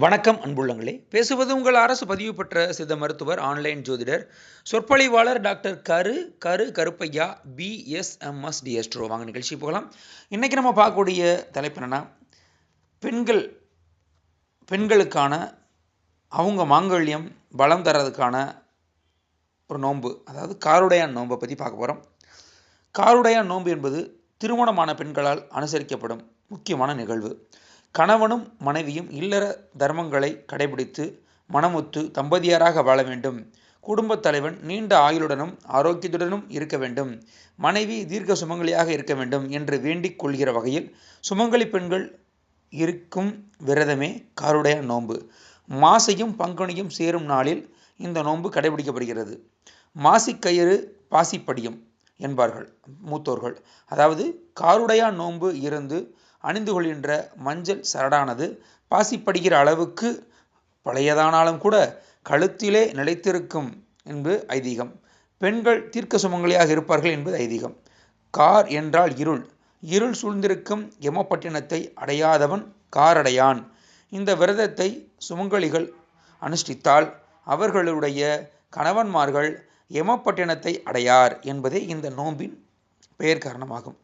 வணக்கம் அன்புள்ளங்களே. பேசுவது உங்கள் அரசு பதிவு பெற்ற சித்த மருத்துவர், ஆன்லைன் ஜோதிடர், சொற்பொழிவாளர் டாக்டர் கருப்பையா BSMS டிஎஸ்ட்ரோ. வாங்க நிகழ்ச்சி போகலாம். இன்றைக்கி நம்ம பார்க்கக்கூடிய தலைப்பு என்னென்னா, பெண்களுக்கான அவங்க மாங்கல்யம் பலம் தர்றதுக்கான ஒரு நோன்பு, அதாவது காருடையான் நோன்பை பற்றி பார்க்க போகிறோம். காருடையான் நோன்பு என்பது திருமணமான பெண்களால் அனுசரிக்கப்படும் முக்கியமான நிகழ்வு. கணவனும் மனைவியும் இல்லற தர்மங்களை கடைபிடித்து மனமுத்து தம்பதியராக வாழ வேண்டும். குடும்பத் தலைவன் நீண்ட ஆயுளுடனும் ஆரோக்கியத்துடனும் இருக்க வேண்டும். மனைவி தீர்க்க சுமங்கலியாக இருக்க வேண்டும் என்று வேண்டிக் கொள்கிற வகையில் சுமங்கலி பெண்கள் இருக்கும் விரதமே காருடையான் நோன்பு. மாசியும் பங்குனியும் சேரும் நாளில் இந்த நோன்பு கடைபிடிக்கப்படுகிறது. மாசிக்கயிறு பாசிப்படியும் என்பார்கள் மூத்தோர்கள். அதாவது காருடையான் நோன்பு இருந்து அணிந்து கொள்கின்ற மஞ்சள் சரடானது பாசிப்படுகிற அளவுக்கு பழையதானாலும் கூட கழுத்திலே நிலைத்திருக்கும் என்பது ஐதீகம். பெண்கள் தீர்க்க சுமங்கலியாக இருப்பார்கள் என்பது ஐதீகம். கார் என்றால் இருள். இருள் சூழ்ந்திருக்கும் யமப்பட்டினத்தை அடையாதவன் காரடையான். இந்த விரதத்தை சுமங்கலிகள் அனுஷ்டித்தால் அவர்களுடைய கணவன்மார்கள் யமப்பட்டினத்தை அடையார் என்பதே இந்த நோன்பின் பெயர் காரணமாகும்.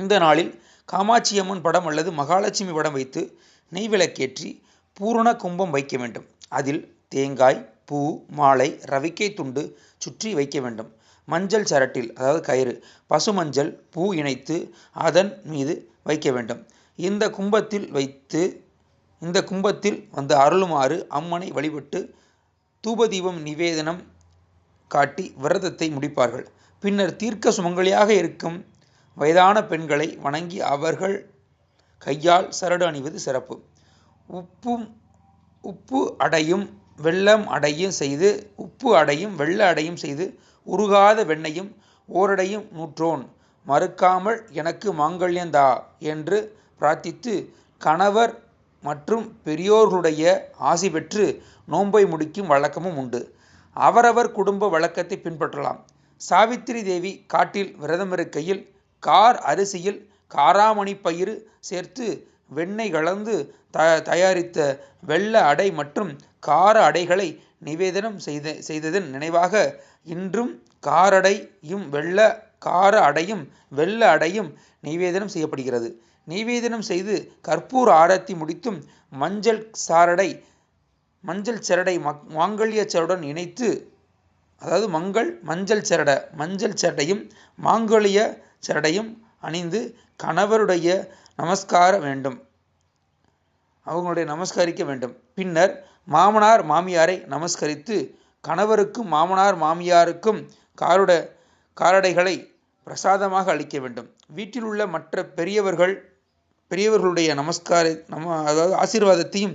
இந்த நாளில் காமாட்சியம்மன் படம் அல்லது மகாலட்சுமி படம் வைத்து நெய் விளக்கேற்றி பூரண கும்பம் வைக்க வேண்டும். அதில் தேங்காய், பூ, மாலை, ரவிக்கை துண்டு சுற்றி வைக்க வேண்டும். மஞ்சள் சரட்டில், அதாவது கயிறு, பசுமஞ்சள் பூ இணைத்து அதன் மீது வைக்க வேண்டும். இந்த கும்பத்தில் வந்து அருளுமாறு அம்மனை வழிபட்டு தூபதீபம் நிவேதனம் காட்டி விரதத்தை முடிப்பார்கள். பின்னர் தீர்க்க சுமங்கலியாக இருக்கும் வயதான பெண்களை வணங்கி அவர்கள் கையால் சரடு அணிவது சிறப்பு. உப்பு அடையும் வெள்ள அடையும் செய்து உருகாத வெண்ணையும் ஓரடையும் நூற்றோன் மறுக்காமல் எனக்கு மாங்கல்யந்தா என்று பிரார்த்தித்து கணவர் மற்றும் பெரியோர்களுடைய ஆசி பெற்று நோன்பை முடிக்கும் வழக்கமும் உண்டு. அவரவர் குடும்ப வழக்கத்தை பின்பற்றலாம். சாவித்திரி தேவி காட்டில் விரதமிருக்கையில் கார் அரிசியில் காராமணி பயிறு சேர்த்து வெண்ணெய் கலந்து தயாரித்த வெள்ள அடை மற்றும் கார அடைகளை நிவேதனம் செய்ததன் நினைவாக இன்றும் கார அடையும் வெள்ள அடையும் நிவேதனம் செய்யப்படுகிறது. நிவேதனம் செய்து கற்பூர ஆரத்தி முடித்தும் மஞ்சள் சரடை மாங்கல்ய சரடன் இணைத்து, அதாவது மஞ்சள் சரடையும் மாங்கல்ய சரடையும் அணிந்து கணவருடைய நமஸ்கரிக்க வேண்டும். பின்னர் மாமனார் மாமியாரை நமஸ்கரித்து கணவருக்கும் மாமனார் மாமியாருக்கும் காரடைகளை பிரசாதமாக அளிக்க வேண்டும். வீட்டில் உள்ள மற்ற பெரியவர்களுடைய அதாவது ஆசீர்வாதத்தையும்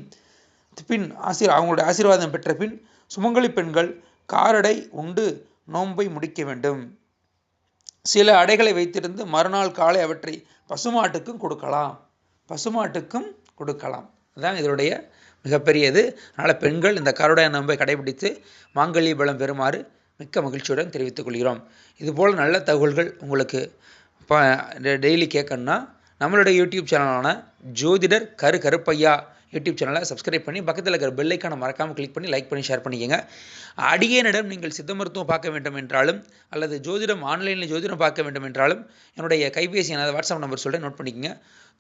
அவங்களுடைய ஆசீர்வாதம் பெற்ற பின் சுமங்கலி பெண்கள் காரடை உண்டு நோன்பை முடிக்க வேண்டும். சில அடைகளை வைத்திருந்து மறுநாள் காலை அவற்றை பசுமாட்டுக்கும் கொடுக்கலாம். அதுதான் இதனுடைய மிகப்பெரியது. அதனால் பெண்கள் இந்த காருடையான் நோன்பை கடைபிடித்து மாங்கல்ய பலம் பெறுமாறு மிக்க மகிழ்ச்சியுடன் தெரிவித்துக் கொள்கிறோம். இதுபோல் நல்ல தகவல்கள் உங்களுக்கு டெய்லி கேட்கணுன்னா நம்மளுடைய யூடியூப் சேனலான ஜோதிடர் கருப்பையா யூடியூப் சேனலை சப்ஸ்கிரைப் பண்ணி பக்கத்தில் இருக்கிற பெல் ஐக்கானை மறக்காமல் கிளிக் பண்ணி லைக் பண்ணி ஷேர் பண்ணிக்கங்க. அடியேனிடம் நீங்கள் சித்த மருத்துவம் பார்க்க வேண்டும் என்றாலும் அல்லது ஆன்லைனில் ஜோதிடம் பார்க்க வேண்டும் என்றாலும் என்னுடைய கைபேசி வாட்ஸ்அப் நம்பர் சொல்கிறேன், நோட் பண்ணிக்கங்க.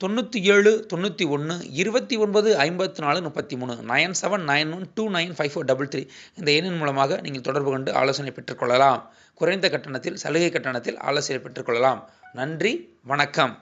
97 91 29 54 33 9791295433 இந்த எண்ணின் மூலமாக நீங்கள் தொடர்பு கொண்டு ஆலோசனை பெற்றுக்கொள்ளலாம். குறைந்த கட்டணத்தில், சலுகை கட்டணத்தில் ஆலோசனை பெற்றுக்கொள்ளலாம். நன்றி, வணக்கம்.